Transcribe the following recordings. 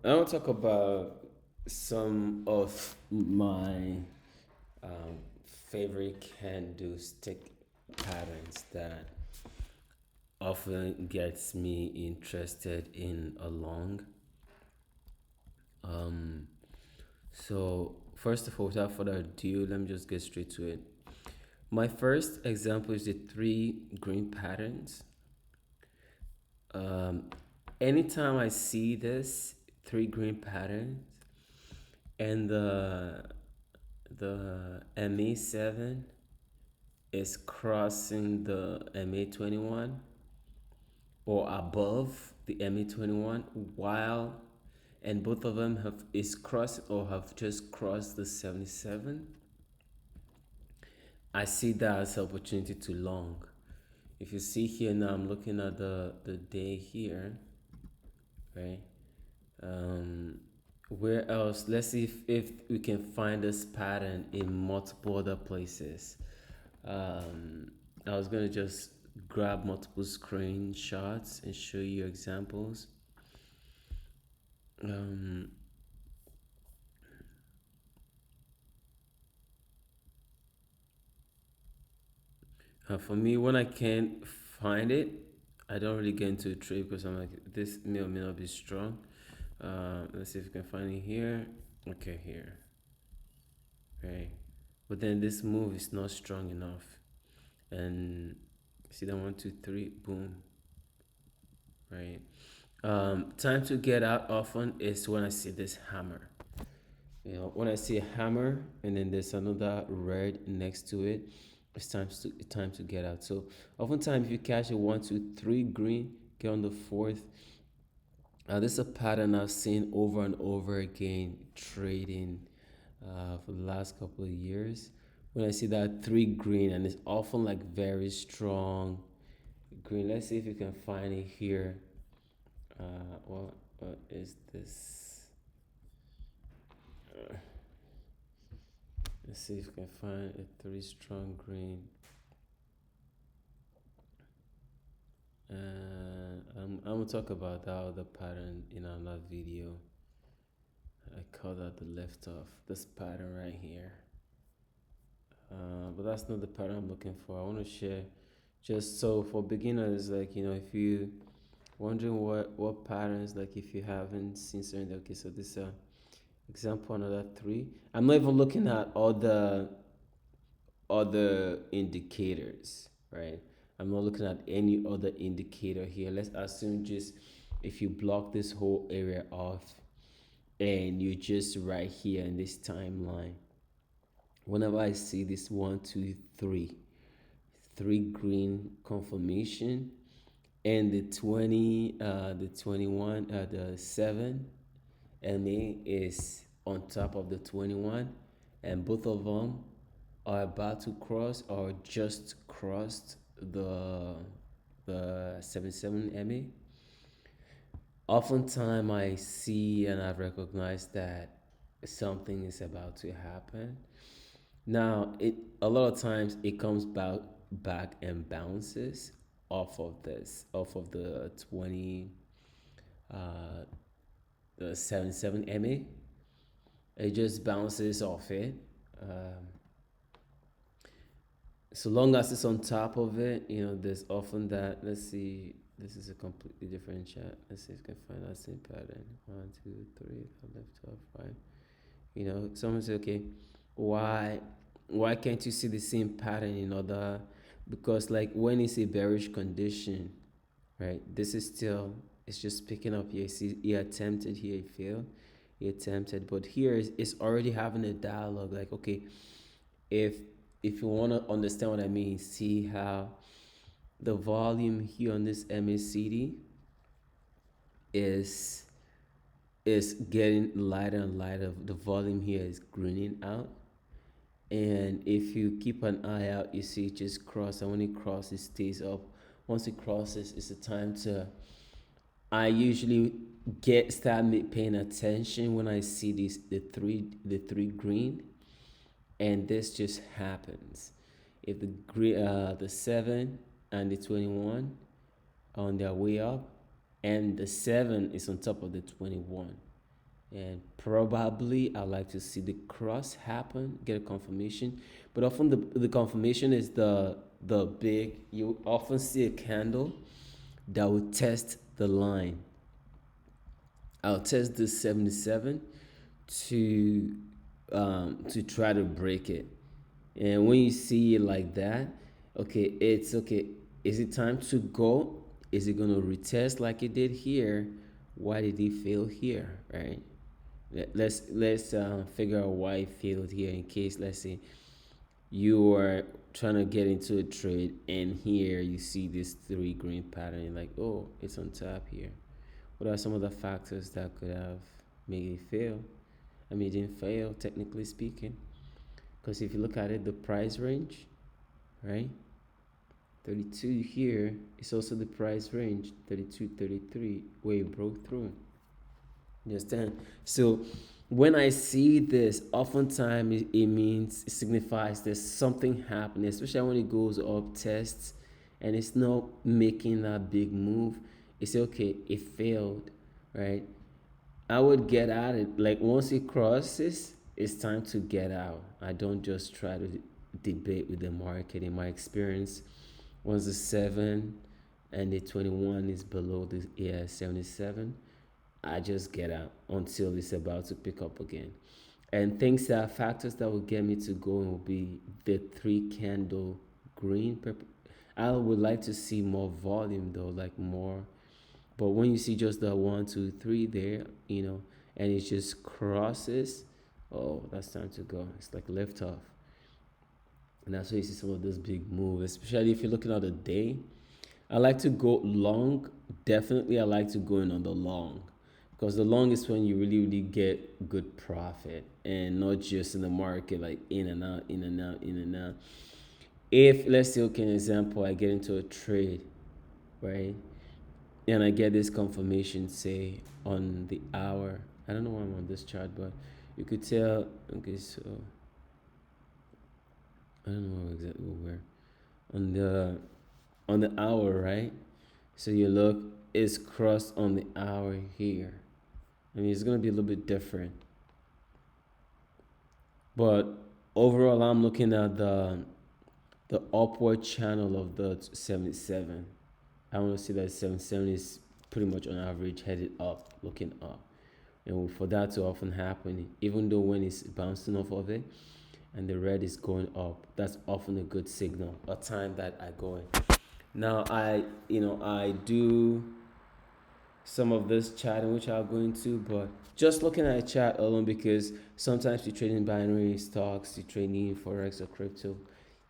I want to talk about some of my um, favorite can-do stick patterns that often gets me interested in a long. Um, so first of all, without further ado, let me just get straight to it. My first example is the three green patterns. Um, Anytime I see this three green patterns and the MA7 is crossing the MA21 or above the MA21 while and both of them have is crossed or have just crossed the 77, I see that as an opportunity to long. If you see here now, I'm looking at the day here, right? Um, where else? Let's see if we can find this pattern in multiple other places. I was gonna just grab multiple screenshots and show you examples. Um, for me, when I can't find it, I don't really get into a trade because I'm like, this may not be strong. Let's see if we can find it here. Okay, here, right? But then this move is not strong enough. And see that one, two, three, boom, right? Time to get out often is when I see this hammer. You know, when I see a hammer and then there's another red next to it, it's time to get out. So oftentimes if you catch a one, two, three green, get on the fourth. This is a pattern I've seen over and over again trading for the last couple of years. When I see that three green and it's often like very strong green. Let's see if you can find it here. What is this? Let's see if we can find a three strong green. I'm gonna talk about that other pattern in another video. I call that the left off. This pattern right here. But that's not the pattern I'm looking for. I want to share just so for beginners, like if you wondering what patterns, like if you haven't seen certain, okay, so this example another three. I'm not even looking at all the other indicators, right? I'm not looking at any other indicator here. Let's assume just if you block this whole area off and you're just right here in this timeline. Whenever I see this one, two, three green confirmation and the 20, the 21, the 7 MA is on top of the 21, and both of them are about to cross or just crossed the 77 MA. Oftentimes I see and I recognize that something is about to happen. Now it a lot of times it comes back and bounces off of the 20 uh the 77 MA. It just bounces off it. Um, so long as it's on top of it, there's often that. Let's see, this is a completely different chat. Let's see if we can find that same pattern. One, two, three, left, top, right. Someone say, okay, why, why can't you see the same pattern in other? Because like when it's a bearish condition, right? This is still, it's just picking up here. See, he attempted here, he failed. He attempted, but here it's already having a dialogue. Like, okay, if if you want to understand what I mean, see how the volume here on this MACD is is getting lighter and lighter. The volume here is greening out. And if you keep an eye out, you see it just cross. And when it crosses, it stays up. Once it crosses, it's a time to. I usually start paying attention when I see the three green, and this just happens. If the 7 and the 21 are on their way up, and the 7 is on top of the 21, and probably I like to see the cross happen, get a confirmation. But often the confirmation is the big. You often see a candle that will test the line. I'll test this 77 to try to break it. And when you see it like that, okay, it's okay. Is it time to go? Is it gonna retest like it did here? Why did he fail here? Right? Let's figure out why he failed here. In case, let's say you are trying to get into a trade, and here you see this three green pattern. You're like, oh, it's on top here. What are some of the factors that could have made it fail? I mean, it didn't fail, technically speaking, because if you look at it, the price range, right? 32 here is also the price range, 32, 33, where it broke through. You understand? So when I see this, oftentimes it means it signifies there's something happening, especially when it goes up tests and it's not making that big move. It's okay, it failed, right? I would get at it. Like once it crosses, it's time to get out. I don't just try to debate with the market. In my experience, once the 7 and the 21 is below the 77, I just get out until it's about to pick up again. And things that factors that will get me to go will be the three candle green. I would like to see more volume though, like more. But when you see just the 1, 2, 3 there, and it just crosses, oh, that's time to go. It's like lift off. And that's why you see some of those big moves, especially if you're looking at a day. I like to go long. Definitely, I like to go in on the long because the long is when you really, really get good profit and not just in the market, like in and out, in and out, in and out. If, let's say, okay, an example, I get into a trade, right? And I get this confirmation, say, on the hour. I don't know why I'm on this chart, but you could tell, okay, so I don't know exactly where. On the hour, right? So you look, it's crossed on the hour here. I mean, it's gonna be a little bit different, but overall, I'm looking at the upward channel of the 77. I want to see that 77 is pretty much on average headed up, looking up, and for that to often happen, even though when it's bouncing off of it and the red is going up, that's often a good signal, a time that I go in. Now I do some of this chatting which I'll go into, but just looking at a chat alone, because sometimes you're trading binary stocks, you're trading forex or crypto,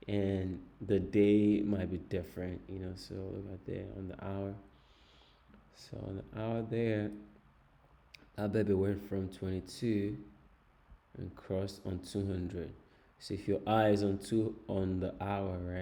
and the day might be different, So look at there on the hour. So on the hour there, that baby went from 22 and crossed on 200. So if your eye is on the hour, right?